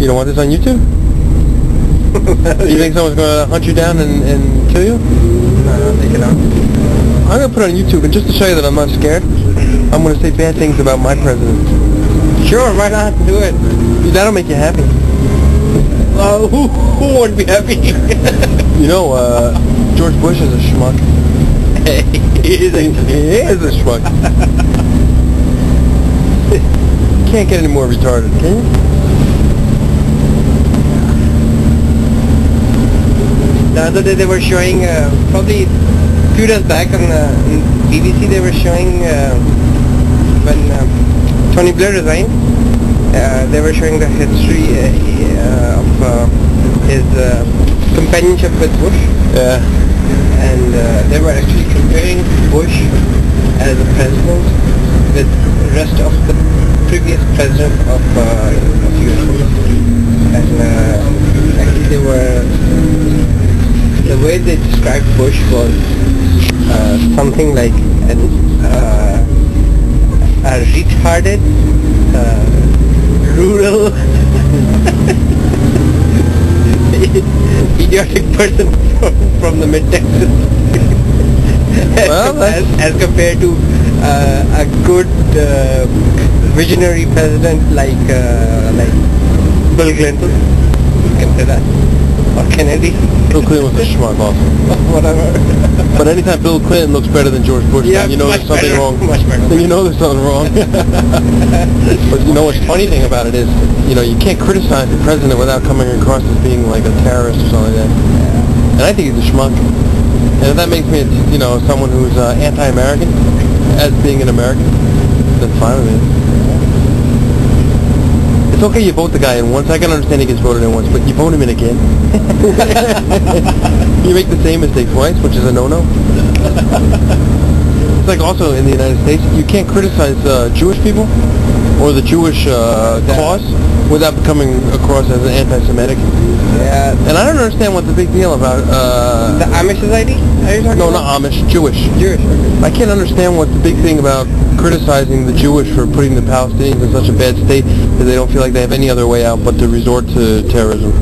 You don't want this on YouTube? You think someone's going to hunt you down and kill you? No, I don't think it out. I'm going to put it on YouTube, and just to show you that I'm not scared, I'm going to say bad things about my president. Sure, why not? Do it. That'll make you happy. Who won't be happy? You know, George Bush is a schmuck. He is a schmuck. Can't get any more retarded, can you? The other day they were showing, probably a few days back on BBC, they were showing when Tony Blair resigned, they were showing the history of his companionship with Bush. Yeah. And they were actually comparing Bush as a president with the rest of the previous president of US. And actually they were, the way they described Bush was something like a retarded, rural, idiotic person from the mid-Texas. Well, as compared to a good visionary president like Bill Clinton, you can say that, or Kennedy. Bill Clinton was a schmuck also. Whatever. But anytime Bill Clinton looks better than George Bush, then you know there's something wrong. Much better. Then you know there's something wrong. But you know what's funny thing about it is, you know, you can't criticize the president without coming across as being like a terrorist or something like that. And I think he's a schmuck. And if that makes me, you know, someone who's anti-American, as being an American, that's fine with me. It's okay you vote the guy in once. I can understand he gets voted in once, but you vote him in again. You make the same mistake twice, which is a no-no. It's like also in the United States, you can't criticize Jewish people or the Jewish cause without becoming across as an anti-Semitic. Yeah. And I don't understand what's the big deal about... the Amish society? Are you talking No, about? not Amish, Jewish. Jewish. I can't understand what's the big thing about criticizing the Jewish for putting the Palestinians in such a bad state that they don't feel like they have any other way out but to resort to terrorism.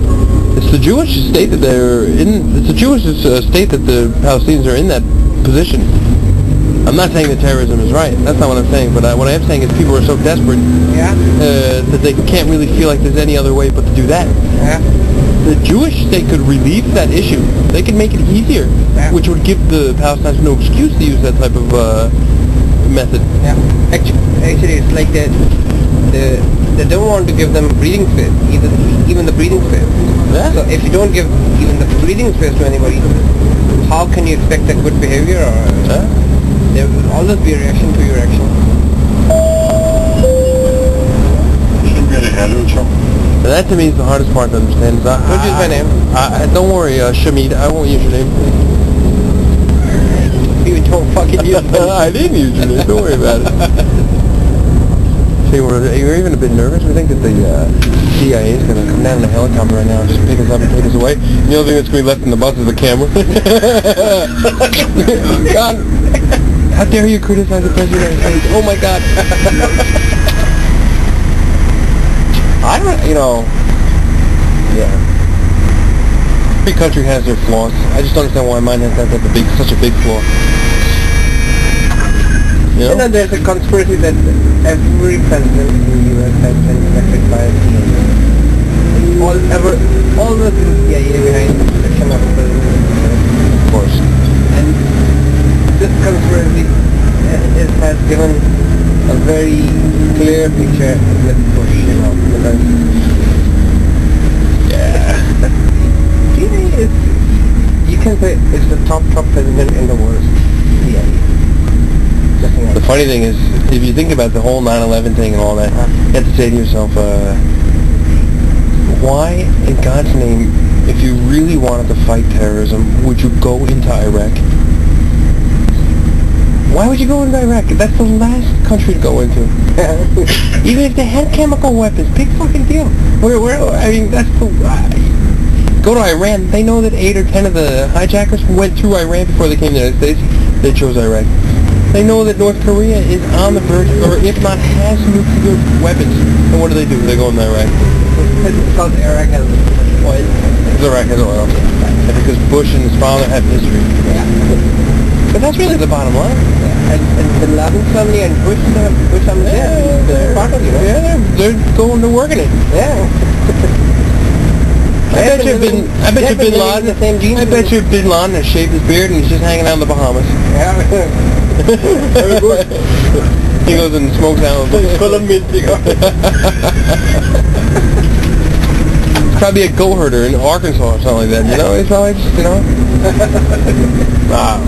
It's the Jewish state that they're in. It's the Jewish state that the Palestinians are in that position. I'm not saying that terrorism is right. That's not what I'm saying. But what I am saying is people are so desperate that they can't really feel like there's any other way but to do that. Yeah. The Jewish state could relieve that issue. They could make it easier, which would give the Palestinians no excuse to use that type of method. Yeah. Actually, it's like they don't want to give them breathing space, even the breathing space. Yeah. So if you don't give even the breathing space to anybody, how can you expect a good behavior? Or there will always be a reaction to your action. And that to me is the hardest part to understand. Don't use my name. Don't worry, Shamid, I won't use your name. You don't fucking use my name. I didn't use your name, don't worry about it. See, you're even a bit nervous. We think that the CIA is going to come down in a helicopter right now and just pick us up and take us away. The only thing that's going to be left in the bus is the camera. God, how dare you criticize the President of the United States? Oh my God. I don't, you know, every country has their flaws. I just don't understand why mine has such a big flaw. You know, there's a conspiracy that every president in the US has been elected by a CIA. Always the CIA behind the election of the president. Of course. And this conspiracy has given a very clear picture with Bush, you know, because CIA is, you can say, it's the top president in the world. CIA. The funny thing is, if you think about the whole 9/11 thing and all that, you have to say to yourself, why, in God's name, if you really wanted to fight terrorism, would you go into Iraq? Why would you go into Iraq? That's the last country to go into. Even if they had chemical weapons, big fucking deal. I mean, that's the... go to Iran. They know that 8 or 10 of the hijackers went through Iran before they came to the United States. They chose Iraq. They know that North Korea is on the verge, or if not has nuclear weapons. And what do? They go into Iraq. It's because Iraq has oil. Iraq has oil. And because Bush and his father have history. Yeah. But that's really the bottom line. Yeah. And Bin Laden's family and Bush family, they're part of it, you know? Yeah, they're going to work in it. Yeah. I bet you Bin Laden. The same genes. I bet you Bin Laden has shaved his beard and he's just hanging out in the Bahamas. Yeah. Very good. He goes and smokes out. Colombian cigar. Probably a goat herder in Arkansas or something like that. You know, he's probably just, you know. Wow.